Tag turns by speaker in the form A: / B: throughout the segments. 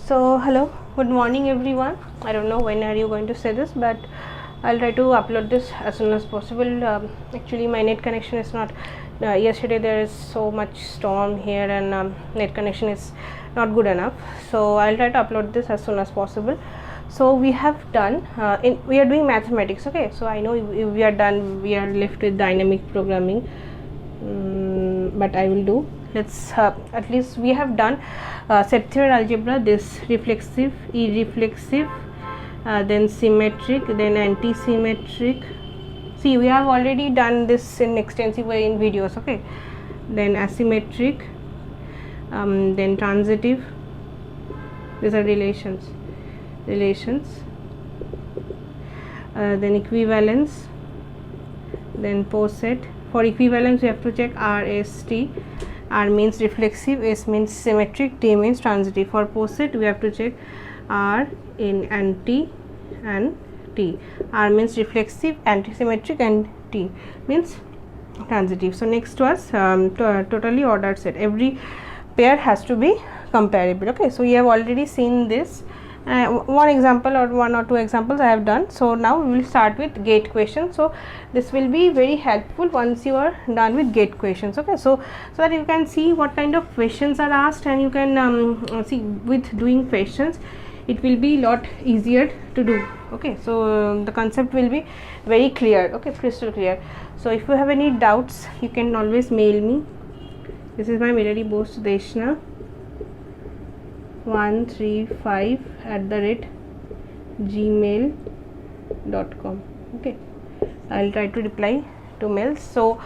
A: So hello, good morning everyone. I don't know when are you going to say this, but I'll try to upload this as soon as possible. Actually my net connection is not, yesterday there is so much storm here and net connection is not good enough, so I'll try to upload this as soon as possible. So we have done, we are doing mathematics, okay. So I know we are done, we are left with dynamic programming, but I will do, let's at least we have done set theory algebra, this reflexive, irreflexive, then symmetric, then anti-symmetric. See, we have already done this in extensive way in videos, okay. Then asymmetric, then transitive. These are relations, then equivalence, then poset. For equivalence we have to check R, S, T. R means reflexive, S means symmetric, T means transitive. For poset we have to check R in anti and T. R means reflexive, anti-symmetric, and T means transitive. So next was totally ordered set. Every pair has to be comparable, okay. So we have already seen this. One example or one or two examples I have done. So now we will start with gate questions. So this will be very helpful once you are done with gate questions, okay. So that you can see what kind of questions are asked, and you can see with doing questions it will be lot easier to do, okay. So the concept will be very clear, okay, crystal clear. So if you have any doubts you can always mail me. This is my mail ID, boshdeshna135@gmail.com, okay. I'll try to reply to mails. So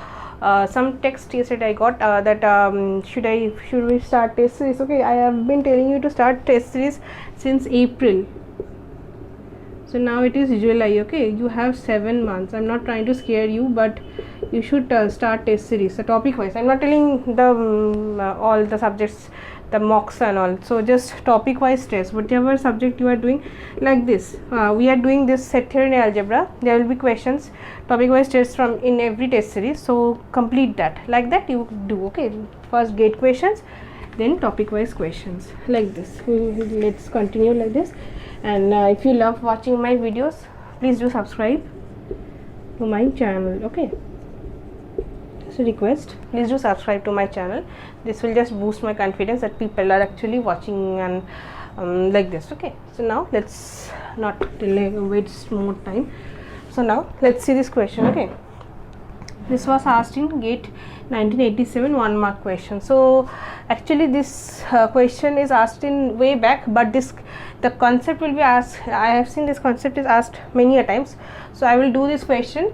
A: some text yesterday I got that should we start test series, okay. I have been telling you to start test series since April, so now it is July, okay. You have 7 months. I'm not trying to scare you, but you should start test series, so topic wise. I'm not telling the all the subjects, the mocks and all, so just topic wise test, whatever subject you are doing. Like this, we are doing this set theory and algebra. There will be questions, topic wise tests from in every test series, so complete that. Like that you do, okay. First gate questions, then topic wise questions, like this. Let's continue like this. And if you love watching my videos, please do subscribe to my channel, okay. So request, please do subscribe to my channel. This will just boost my confidence that people are actually watching and like this, okay. So now let's not delay, waste more time. So now let's see this question, okay. This was asked in GATE 1987, 1 mark question. So actually this question is asked in way back, but the concept will be asked. I have seen this concept is asked many a times, so I will do this question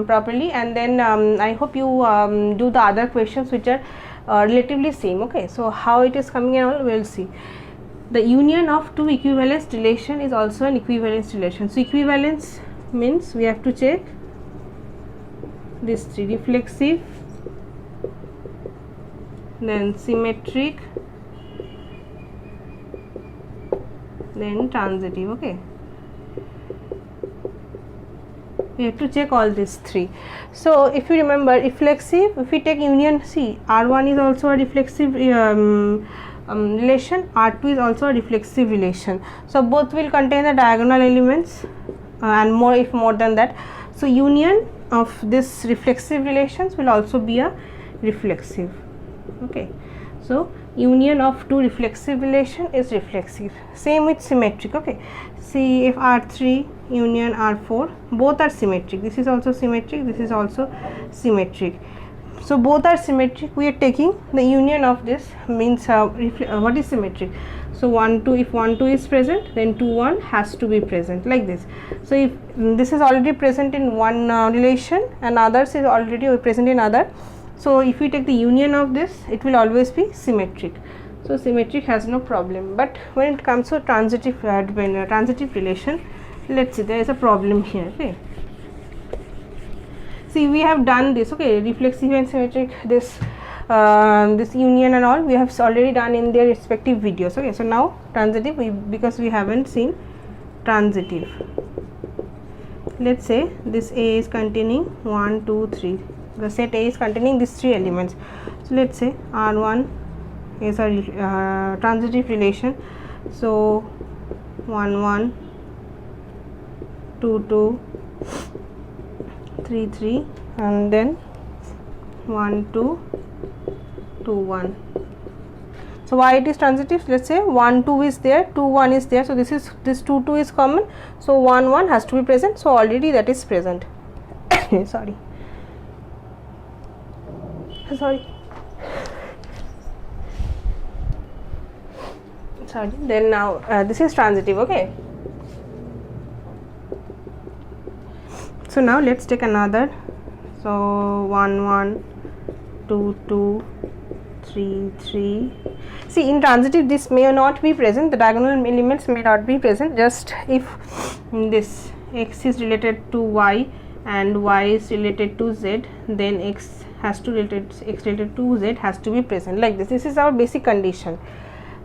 A: properly, and then I hope you do the other questions which are relatively same, okay. So how it is coming and all, we will see. The union of two equivalence relation is also an equivalence relation. So equivalence means we have to check these three: reflexive, then symmetric, then transitive, okay. We have to check all these three. So if you remember reflexive, if we take union, see R1 is also a reflexive relation, R2 is also a reflexive relation. So both will contain the diagonal elements and more, if more than that. So union of this reflexive relations will also be a reflexive, okay. So union of two reflexive relation is reflexive. Same with symmetric, okay. See, if R3 union R4, both are symmetric. This is also symmetric, this is also symmetric. So both are symmetric. We are taking the union of this, means what is symmetric. So 1 2, if 1 2 is present, then 2 1 has to be present, like this. So if this is already present in one relation and others is already present in other, so if we take the union of this, it will always be symmetric. So symmetric has no problem. But when it comes to transitive relation, let's see, there is a problem here, okay. See, we have done this, okay, reflexive and symmetric, this union and all we have already done in their respective videos, okay. So now transitive, because we haven't seen transitive. Let's say this A is containing 1 2 3, the set A is containing these 3 elements. So let's say R1 is a transitive relation, So 1 1 2 2 3 3 and then 1 2 2 1. So why it is transitive? Let's say 1 2 is there, 2 1 is there, so this 2 2 is common, so 1 1 has to be present, so already that is present. sorry then now this is transitive. Okay, so now let's take another. So 1 1 2 2 3 3. See, in transitive this may not be present, the diagonal elements may not be present. Just if this x is related to y and y is related to z, then x related to z has to be present, like this. This is our basic condition.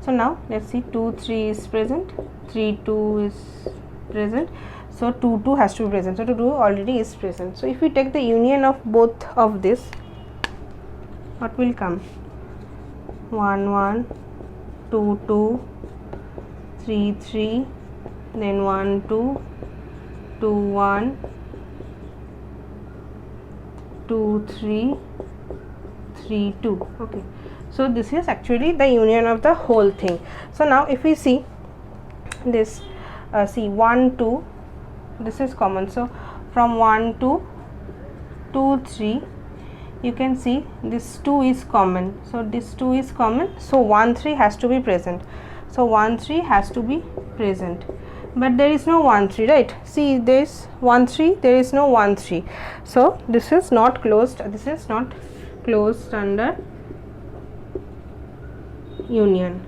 A: So now let's see, 2 3 is present, 3 2 is present, so 2 2 has to be present, so 2 2 already is present. So if we take the union of both of this, what will come? 1 1 2 2 3 3, then 1 2 2 1 2 3 3 2. Okay, so this is actually the union of the whole thing. So now if we see this, see 1 2, this is common, so from 1 to 2 3 you can see this 2 is common, so this 2 is common, so 1 3 has to be present, so 1 3 has to be present, but there is no 1 3, right? See, this 1 3, there is no 1 3, so this is not closed, this is not closed under union.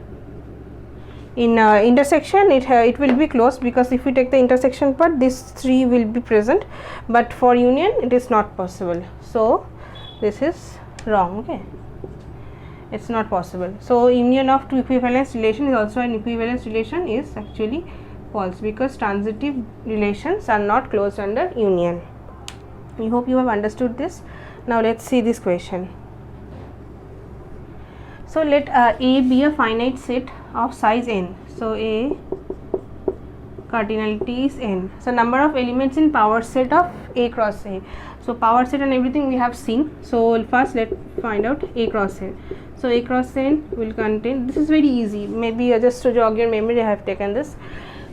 A: In intersection it will be closed, because if we take the intersection part, this 3 will be present, but for union it is not possible, so this is wrong. Okay, it's not possible. So union of two equivalence relation is also an equivalence relation is actually false, because transitive relations are not closed under union. I hope you have understood this. Now let's see this question. So let A be a finite set of size n. So A cardinality is n. So number of elements in power set of A cross A. So power set and everything we have seen. So first let's find out A cross A. So A cross n will contain, this is very easy, maybe just to jog your memory I have taken this.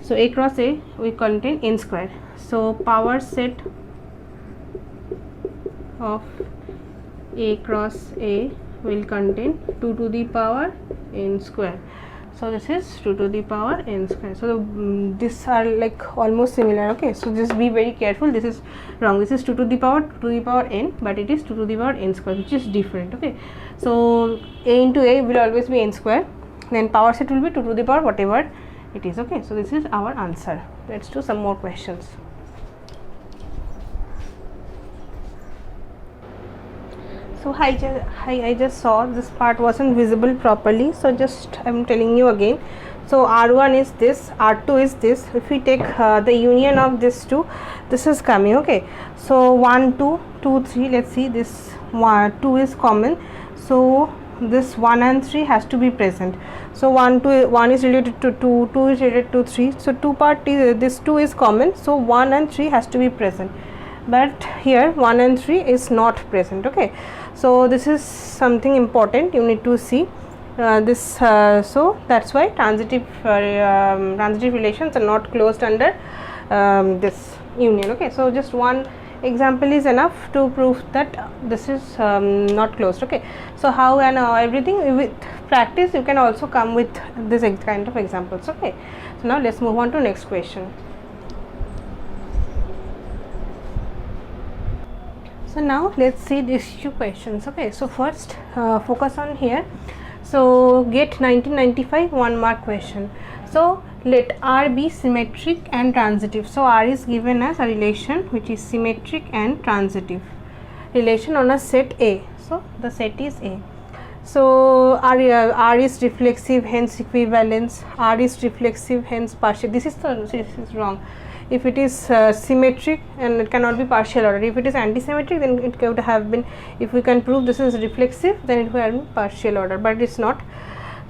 A: So A cross A will contain n square. So power set of A cross A will contain 2 to the power n square. So this is 2 to the power n square. So these are like almost similar. Okay, so just be very careful, this is wrong, this is 2 to the power n, but it is 2 to the power n square, which is different. Okay, so A into A will always be n square, then power set will be 2 to the power whatever it is. Okay, so this is our answer. Let's do some more questions. So I just saw this part wasn't visible properly, so just I'm telling you again. So R1 is this, R2 is this. If we take the union of this two, this is coming. Okay, so 1 2 2 3, let's see, this 2 is common, so this 1 and 3 has to be present. So 1 is related to 2, 2 is related to 3, so this 2 is common, so 1 and 3 has to be present, but here 1 and 3 is not present. Okay, so this is something important you need to see this. So that's why transitive relations are not closed under this union. Okay, so just one example is enough to prove that this is not closed. Okay, so how and everything with practice you can also come with this kind of examples. Okay, so now let's move on to next question. So now let's see these two questions. Okay, so first focus on here. So get 1995 1 mark question. So let R be symmetric and transitive. So R is given as a relation which is symmetric and transitive relation on a set A. So the set is A. So R is reflexive, hence equivalence. R is reflexive, hence partial. This is wrong. If it is symmetric and it cannot be partial order. If it is anti-symmetric, then it could have been, if we can prove this is reflexive, then it would have been partial order, but it's not.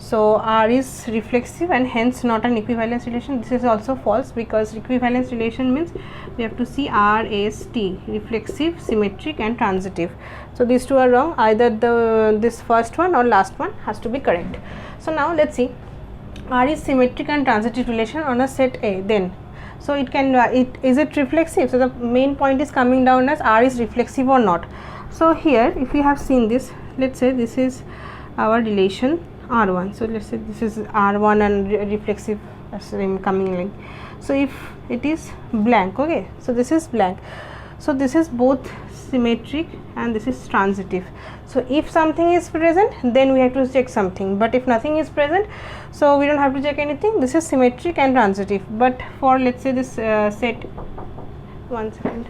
A: So R is reflexive and hence not an equivalence relation. This is also false, because equivalence relation means we have to see R, S, T, reflexive, symmetric and transitive. So these two are wrong. Either this first one or last one has to be correct. So now let's see. R is symmetric and transitive relation on a set A. Then so it can is it reflexive? So the main point is coming down as R is reflexive or not. So here if we have seen this, let's say this is our relation R1. So let's say this is R1 and reflexive as coming link. So if it is blank, okay, so this is blank, so this is both symmetric and this is transitive. So if something is present, then we have to check something, but if nothing is present, so we don't have to check anything. This is symmetric and transitive. But for let's say this set, one second,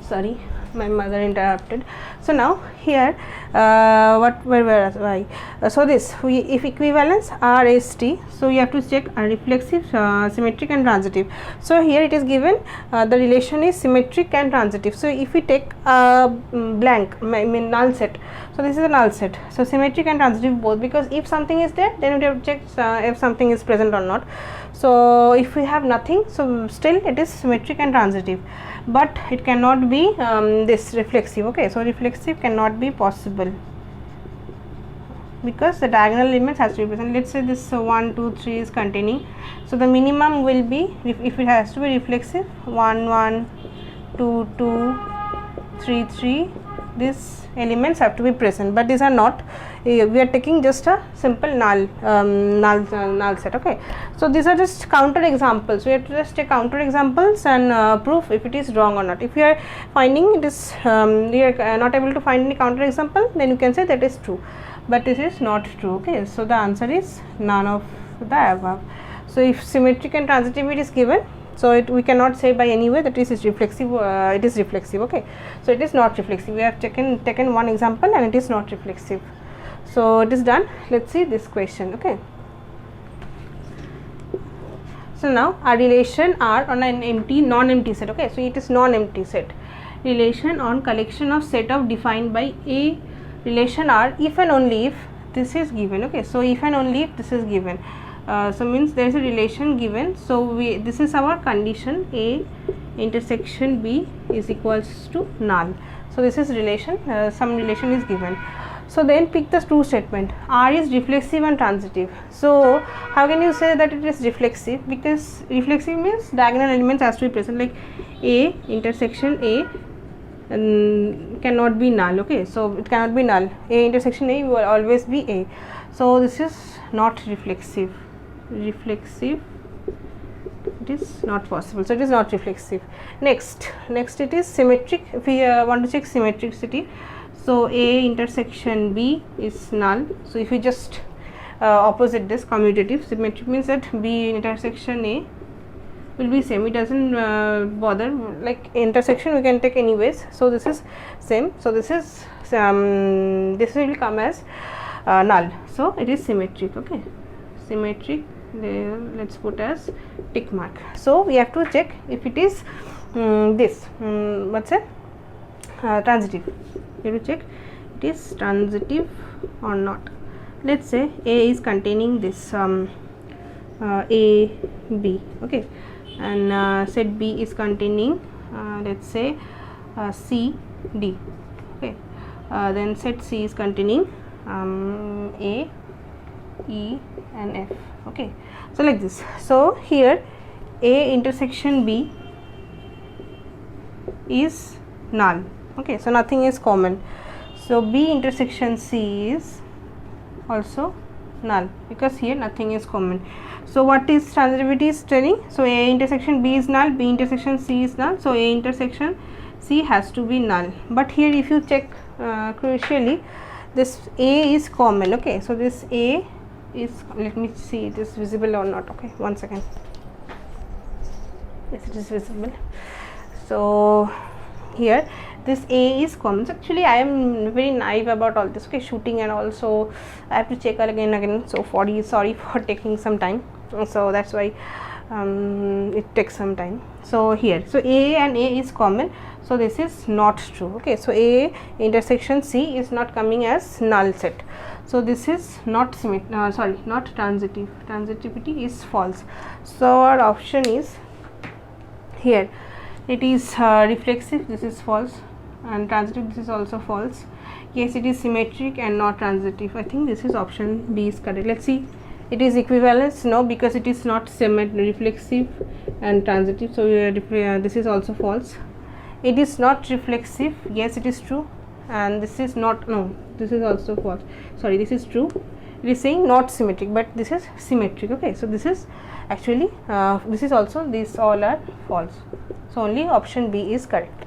A: sorry, my mother interrupted. So now here so this if equivalence R is T, so you have to check reflexive, symmetric and transitive. So here it is given the relation is symmetric and transitive. So if we take blank, I mean null set, so this is a null set, so symmetric and transitive both, because if something is there, then we have to check if something is present or not. So if we have nothing, so still it is symmetric and transitive, but it cannot be this reflexive. Okay, so reflexive cannot be possible because the diagonal elements has to be present. Let's say this 1, 2, 3 is containing, so the minimum will be, if it has to be reflexive, 1, 1, 2, 2, 3, 3, these elements have to be present, but these are not. We are taking just a simple null set. Okay, so these are just counter examples. We have to just take counter examples and prove if it is wrong or not. If you are finding it is we are not able to find any counter example, then you can say that is true, but this is not true. Okay, so the answer is none of the above. So if symmetric and transitivity is given, so we cannot say by any way that this is reflexive. It is reflexive. Okay, so it is not reflexive. We have taken one example and it is not reflexive. So it is done. Let's see this question. Okay, so now our relation R on an empty non-empty set. Okay, so it is non-empty set. Relation on collection of set of defined by a relation R if and only if this is given. Okay, so if and only if this is given. So means there is a relation given. So this is our condition, A intersection B is equals to null. So this is relation, some relation is given. So then pick the true statement. R is reflexive and transitive. So how can you say that it is reflexive? Because reflexive means diagonal elements has to be present, like A intersection A cannot be null. Okay, so it cannot be null. A intersection A will always be A. So this is not reflexive. Reflexive, it is not possible. So it is not reflexive. Next it is symmetric. If we want to check symmetricity, so A intersection B is null. So if we just opposite this, commutative, symmetric means that B intersection A will be same. It doesn't bother, like intersection we can take anyways. So this is same. So this is this will come as null. So it is symmetric. Okay, symmetric. There, let's put as tick mark. So we have to check if it is this what's it transitive. We have to check it is transitive or not. Let's say A is containing this A B. Okay, and set B is containing let's say C D. Okay, then set C is containing A, E and F. Okay, so like this. So here A intersection B is null. Okay, so nothing is common. So B intersection C is also null because here nothing is common. So what is transitivity is telling? So A intersection B is null, B intersection C is null, so A intersection C has to be null. But here if you check crucially, this A is common. Okay, so this A is, let me see it is visible or not. Okay, one second. Yes, it is visible. So here this A is common. So actually I am very naive about all this. Okay, shooting and also I have to check again. So sorry for taking some time. So that's why it takes some time. So here, so A and A is common, so this is not true. Okay, so A intersection C is not coming as null set, so this is not not transitive. Transitivity is false. So our option is here, it is reflexive, this is false, and transitive, this is also false. Yes, it is symmetric and not transitive. I think this is option B is correct. Let's see. It is equivalence, no, because it is not reflexive and transitive, so this is also false. It is not reflexive, yes, it is true, and this is not, no, this is also false. Sorry, this is true. It is saying not symmetric, but this is symmetric. Okay, so this is actually this is also, these all are false, so only option B is correct.